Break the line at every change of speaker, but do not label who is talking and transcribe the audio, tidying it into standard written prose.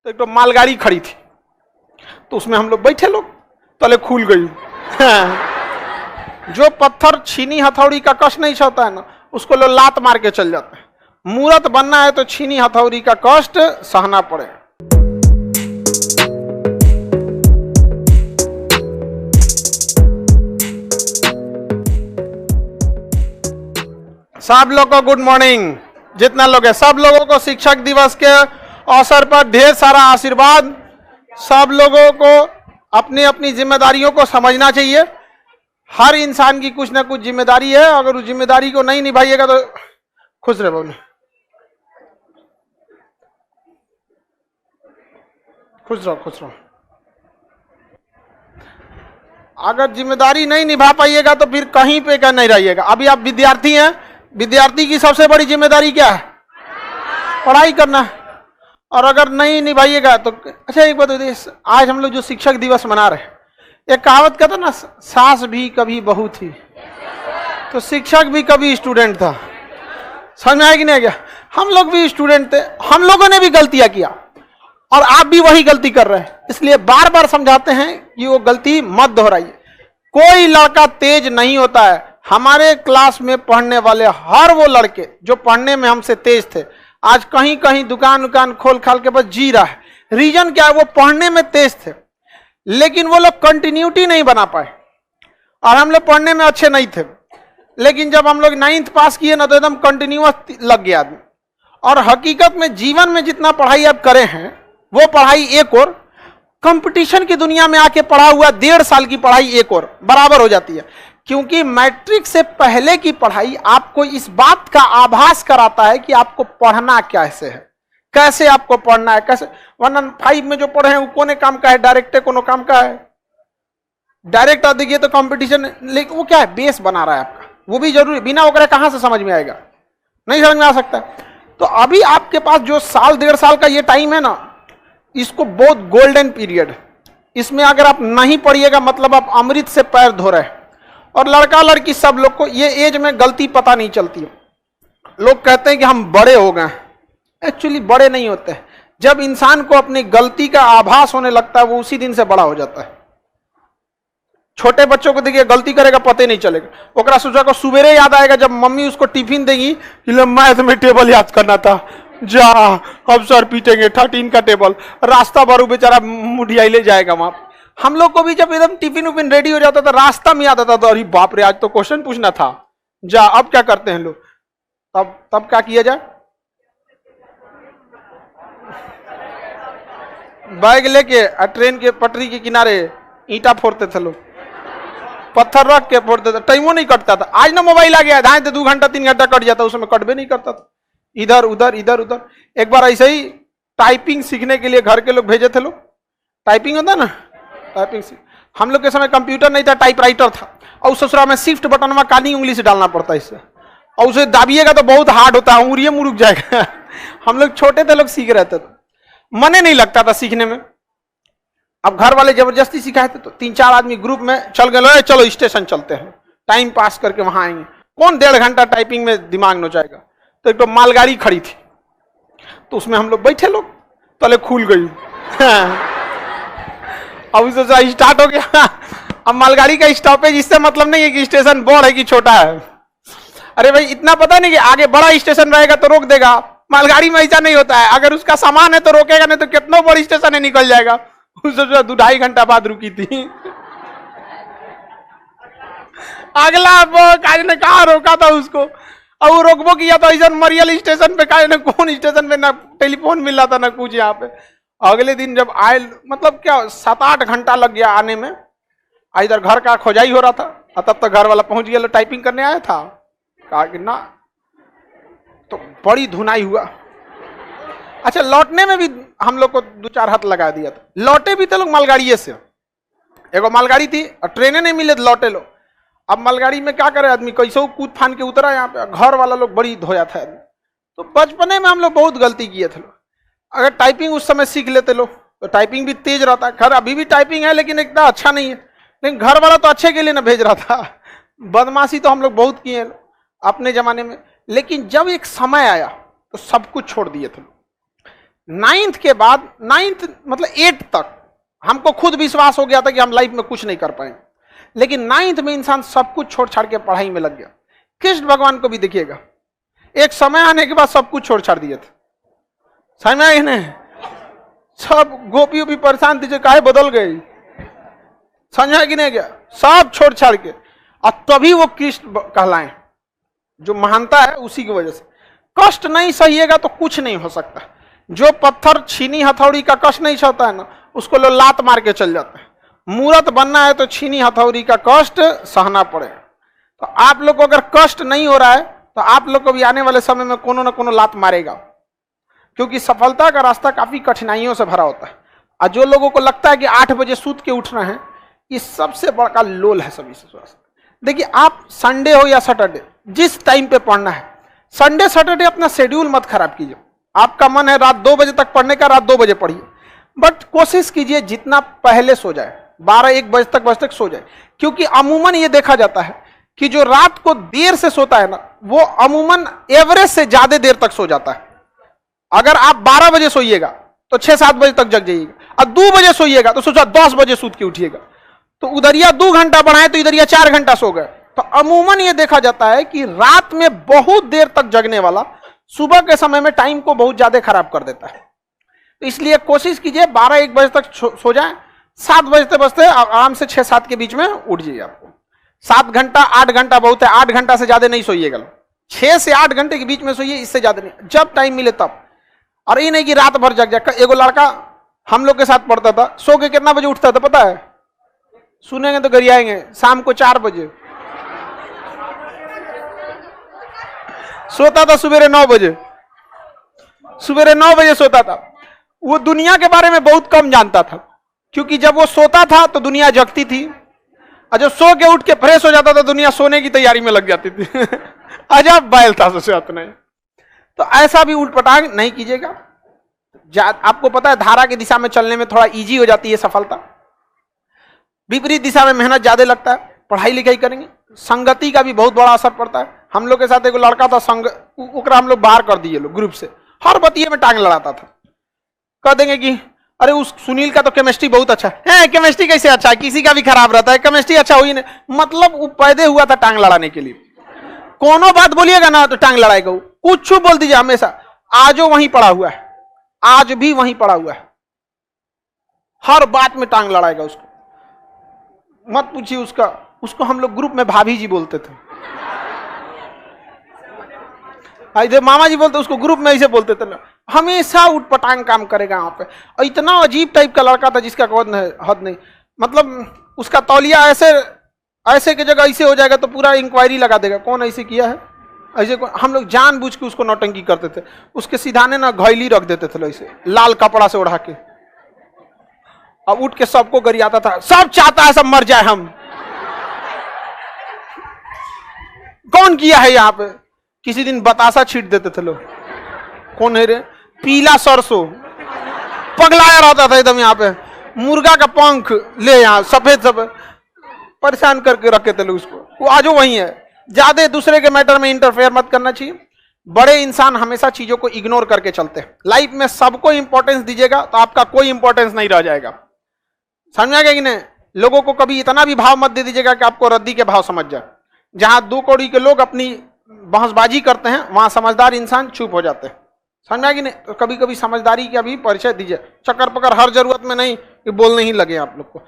तो एक तो मालगाड़ी खड़ी थी, तो उसमें हम लोग बैठे, लोग तले खुल गई। जो पत्थर छीनी हथौड़ी का कष्ट नहीं सहता है ना, उसको लोग लात मार के चल जाते हैं। मूर्त बनना है तो छीनी हथौड़ी का कष्ट सहना पड़ेगा। सब लोग को गुड मॉर्निंग। जितना लोग है सब लोगों को शिक्षक दिवस के अवसर पर ढेर सारा आशीर्वाद। सब लोगों को अपनी अपनी जिम्मेदारियों को समझना चाहिए। हर इंसान की कुछ ना कुछ जिम्मेदारी है, अगर उस जिम्मेदारी को नहीं निभाइएगा तो खुश रहे बोले, खुश रहो खुश रहो। अगर जिम्मेदारी नहीं निभा पाइएगा तो फिर कहीं पे क्या नहीं रहिएगा। अभी आप विद्यार्थी हैं, विद्यार्थी की सबसे बड़ी जिम्मेदारी क्या है? पढ़ाई करना। और अगर नहीं निभाइएगा तो अच्छा एक बात, आज हम लोग जो शिक्षक दिवस मना रहे हैं, एक कहावत कहता ना, सास भी कभी बहू थी तो शिक्षक भी कभी स्टूडेंट था। समझ में आया कि नहीं गया? हम लोग भी स्टूडेंट थे, हम लोगों ने भी गलतियां किया और आप भी वही गलती कर रहे हैं। इसलिए बार बार समझाते हैं कि वो गलती मत दोहराइए। कोई लड़का तेज नहीं होता है। हमारे क्लास में पढ़ने वाले हर वो लड़के जो पढ़ने में हमसे तेज थे, आज कहीं कहीं दुकान खोल खाल के बस जी रहा है। रीजन क्या है? वो पढ़ने में तेज थे लेकिन वो लोग कंटिन्यूटी नहीं बना पाए। और हम लोग पढ़ने में अच्छे नहीं थे, लेकिन जब हम लोग 9th पास किए ना तो एकदम कंटिन्यूअस लग गया आदमी। और हकीकत में जीवन में जितना पढ़ाई आप करे हैं वो पढ़ाई एक और, कंपटीशन की दुनिया में आके पढ़ा हुआ 1.5 साल की पढ़ाई एक और बराबर हो जाती है। क्योंकि मैट्रिक से पहले की पढ़ाई आपको इस बात का आभास कराता है कि आपको पढ़ना कैसे है, कैसे आपको पढ़ना है, कैसे। 1 और 5 में जो पढ़े हैं वो कोने काम का है, डायरेक्टे कोनो काम का है। डायरेक्ट आ देखिए तो कंपटीशन, लेकिन वो क्या है? बेस बना रहा है आपका, वो भी जरूरी। बिना वगैरह कहां से समझ में आएगा? नहीं समझ में आ सकता। तो अभी आपके पास जो साल 1.5 साल का ये टाइम है ना, इसको बहुत गोल्डन पीरियड है। इसमें अगर आप नहीं पढ़िएगा मतलब आप अमृत से पैर धो रहे हैं। और लड़का लड़की सब लोग को ये एज में गलती पता नहीं चलती है। लोग कहते हैं कि हम बड़े हो गए, एक्चुअली बड़े नहीं होते। जब इंसान को अपनी गलती का आभास होने लगता है वो उसी दिन से बड़ा हो जाता है। छोटे बच्चों को देखिए, गलती करेगा पता ही नहीं चलेगा। ओकरा सोचा को सुबेरे याद आएगा जब मम्मी उसको टिफिन देगी कि मैथ में टेबल याद करना था, जा अब सर पीटेंगे 13 का टेबल, रास्ता भर बेचारा मुठियाई ले जाएगा वहां। हम लोग को भी जब एकदम टिफिन उफिन रेडी हो जाता था, रास्ता में याद आता था, अरे बाप रे आज तो क्वेश्चन पूछना था, जा। अब क्या करते हैं लोग? तब क्या किया जाए? बैग लेके ट्रेन के पटरी के किनारे ईंटा फोड़ते थे लोग, पत्थर रख के फोड़ते थे, टाइमो नहीं कटता था। आज ना मोबाइल आ गया, धाए 2 घंटा 3 घंटा कट जाता, उसमें कट भी नहीं करता था। इधर उधर इधर उधर। एक बार ऐसे ही टाइपिंग सीखने के लिए घर के लोग भेजे थे लोग। टाइपिंग होता ना, टाइपिंग सीख। हम लोग के समय कंप्यूटर नहीं था, टाइपराइटर था। और उस ससुरा में शिफ्ट बटन में काली उंगली से डालना पड़ता है इससे, और उसे दाबिएगा तो बहुत हार्ड होता है, उंगलियां मुड़क जाएगा। हम लोग छोटे थे, लोग सीख रहे थे तो मने नहीं लगता था सीखने में। अब घर वाले जबरदस्ती सिखाए थे तो 3-4 आदमी ग्रुप में चल गए, चलो स्टेशन चलते हैं, टाइम पास करके वहां आएंगे। कौन 1.5 घंटा टाइपिंग में दिमाग नोचाएगा? तो एक तो मालगाड़ी खड़ी थी, तो उसमें हम लोग बैठे, लोग तले खुल गई। अब उसे स्टार्ट हो गया। अब मालगाड़ी का स्टॉपेज इससे मतलब नहीं है कि स्टेशन बड़ा है कि छोटा है। अरे भाई इतना पता नहीं कि आगे बड़ा स्टेशन रहेगा तो रोक देगा। मालगाड़ी में ऐसा नहीं होता है, अगर उसका सामान है तो रोकेगा, नहीं तो कितना बड़ी स्टेशन है निकल जाएगा। उससे 2-2.5 घंटा बाद रुकी थी। अगला काज ने कहा रोका था उसको, और वो रोकबो किया तो ऐसा मरियल स्टेशन पे, काज ने कौन स्टेशन पे ना टेलीफोन मिल रहा था ना कुछ यहाँ पे। अगले दिन जब आए, मतलब क्या 7-8 घंटा लग गया आने में। इधर घर का खोजाई हो रहा था, तब तक घर वाला पहुंच गया, टाइपिंग करने आया था। कहा कि ना, तो बड़ी धुनाई हुआ। अच्छा, लौटने में भी हम लोग को 2-4 हाथ लगा दिया था। लौटे भी थे लोग मालगाड़ी से। एगो मालगाड़ी थी और ट्रेनें नहीं मिले, लौटे लोग। अब मालगाड़ी में क्या करे आदमी, कैसे कूद फान के उतरा यहाँ पे। घर वाला लोग बड़ी धोया था आदमी। तो बचपने में हम लोग बहुत गलती किए थे लोग। अगर टाइपिंग उस समय सीख लेते लोग तो टाइपिंग भी तेज रहता है। घर अभी भी टाइपिंग है लेकिन इतना अच्छा नहीं है, लेकिन घर वाला तो अच्छे के लिए ना भेज रहा था। बदमाशी तो हम लोग बहुत किए अपने जमाने में। लेकिन जब एक समय आया तो सब कुछ छोड़ दिए थे। नाइन्थ के बाद, नाइन्थ मतलब 8 तक हमको खुद विश्वास हो गया था कि हम लाइफ में कुछ नहीं कर पाएंगे, लेकिन नाइन्थ में इंसान सब कुछ छोड़ छाड़ के पढ़ाई में लग गया। कृष्ण भगवान को भी देखिएगा, एक समय आने के बाद सब कुछ छोड़ छाड़ दिए थे, समझ में आए नहीं? सब गोपियों भी परेशान थी, काहे बदल गई, समझा कि नहीं गया, सब छोड़ छाड़ के, और तभी वो कृष्ण कहलाए। जो महानता है उसी की वजह से। कष्ट नहीं सहिएगा तो कुछ नहीं हो सकता। जो पत्थर छीनी हथौड़ी का कष्ट नहीं सहता है ना, उसको लोग लात मार के चल जाते हैं। मूर्त बनना है तो छीनी हथौड़ी का कष्ट सहना पड़ेगा। तो आप लोग को अगर कष्ट नहीं हो रहा है तो आप लोग को भी आने वाले समय में कोनो ना कोनो लात मारेगा, क्योंकि सफलता का रास्ता काफी कठिनाइयों से भरा होता है। और जो लोगों को लगता है कि 8 बजे सूत के उठना है, ये सबसे बड़ा लोल है सभी से। देखिए, आप संडे हो या सैटरडे, जिस टाइम पे पढ़ना है, संडे सैटरडे अपना शेड्यूल मत खराब कीजिए। आपका मन है रात 2 बजे तक पढ़ने का, रात 2 बजे पढ़िए, बट कोशिश कीजिए जितना पहले सो जाए, 12-1 बजे तक सो जाए। क्योंकि अमूमन ये देखा जाता है कि जो रात को देर से सोता है ना, वो अमूमन एवरेज से ज्यादा देर तक सो जाता है। अगर आप 12 बजे सोइएगा तो 6-7 बजे तक जग जाइएगा, और 2 बजे सोइएगा तो सोचा 10 बजे सूत के उठिएगा, तो उधरिया 2 घंटा बढ़ाए तो इधरिया 4 घंटा सो गए। तो अमूमन ये देखा जाता है कि रात में बहुत देर तक जगने वाला सुबह के समय में टाइम को बहुत ज्यादा खराब कर देता है। तो इसलिए कोशिश कीजिए 12-1 बजे तक सो जाए, 7 बजते बजते आराम से 6-7 के बीच में उठ जाइए। आपको 7 घंटा 8 घंटा बहुत है, 8 घंटा से ज्यादा नहीं सोइएगा, 6 से 8 घंटे के बीच में सोइए, इससे ज्यादा नहीं, जब टाइम मिले तब। और ये नहीं कि रात भर जग जाए। एगो लड़का हम लोग के साथ पढ़ता था, सो के कितना बजे उठता था पता है? सुनेंगे तो गरियाएंगे, शाम को 4 बजे सोता था, सवेरे 9 बजे, सवेरे 9 बजे सोता था। वो दुनिया के बारे में बहुत कम जानता था, क्योंकि जब वो सोता था तो दुनिया जगती थी, और जब सो के उठ के फ्रेश हो जाता था दुनिया सोने की तैयारी में लग जाती थी। अजब बैल था सुशांत नहीं। तो ऐसा भी उठपटांग नहीं कीजिएगा। आपको पता है धारा की दिशा में चलने में थोड़ा इजी हो जाती है सफलता, विपरीत दिशा में मेहनत ज्यादा लगता है। पढ़ाई लिखाई करेंगे, संगति का भी बहुत बड़ा असर पड़ता है। हम लोग के साथ एक लड़का था, ओकरा हम लोग बाहर कर दिए लोग ग्रुप से, हर बतिये में टांग लड़ाता था। कह देंगे कि अरे उस सुनील का तो केमिस्ट्री बहुत अच्छा है, केमिस्ट्री कैसे अच्छा है, किसी का भी खराब रहता है, केमिस्ट्री अच्छा हुई नहीं। मतलब वो पैदा हुआ था टांग लड़ाने के लिए। कोनो बात बोलिएगा ना तो टांग लड़ाएगा, कुछ बोल दीजिए हमेशा, आजो वहीं पड़ा हुआ है, आज भी वहीं पड़ा हुआ है, हर बात में टांग लड़ाएगा। उसको मत पूछिए उसको हम लोग ग्रुप में भाभी जी बोलते थे, इधर मामा जी बोलते, उसको ग्रुप में ऐसे बोलते थे ना। हमेशा उठपटांग काम करेगा यहाँ पे। और इतना अजीब टाइप का लड़का था जिसका कोई हद नहीं। मतलब उसका तौलिया ऐसे की जगह ऐसे हो जाएगा तो पूरा इंक्वायरी लगा देगा, कौन ऐसे किया है, ऐसे हम लोग जानबूझ के उसको नौटंकी करते थे। उसके सिधाने ना घैली रख देते थे ऐसे लाल कपड़ा से उड़ा के, अब उठ के सबको गरियाता था, सब चाहता है सब मर जाए हम। कौन किया है यहाँ पे? किसी दिन बतासा छीट देते थे लोग, कौन है रे, पीला सरसों, पगलाया रहता था एकदम। यहाँ पे मुर्गा का पंख ले, यहाँ सफेद सफेद परेशान करके रखे थे लोग उसको। वो आजो वही है। ज्यादा दूसरे के मैटर में इंटरफेयर मत करना चाहिए। बड़े इंसान हमेशा चीजों को इग्नोर करके चलते हैं। लाइफ में सबको इंपॉर्टेंस दीजिएगा तो आपका कोई इंपॉर्टेंस नहीं रह जाएगा। समझ में आ गया कि नहीं? लोगों को कभी इतना भी भाव मत दे दीजिएगा कि आपको रद्दी के भाव समझ जाए। जहां 2 कौड़ी के लोग अपनी बहसबाजी करते हैं वहां समझदार इंसान चुप हो जाते हैं। समझ में आ गया कि नहीं? तो कभी कभी समझदारी का भी परिचय दीजिए। चक्कर पकड़ हर जरूरत में नहीं कि बोलने ही लगे आप लोग को।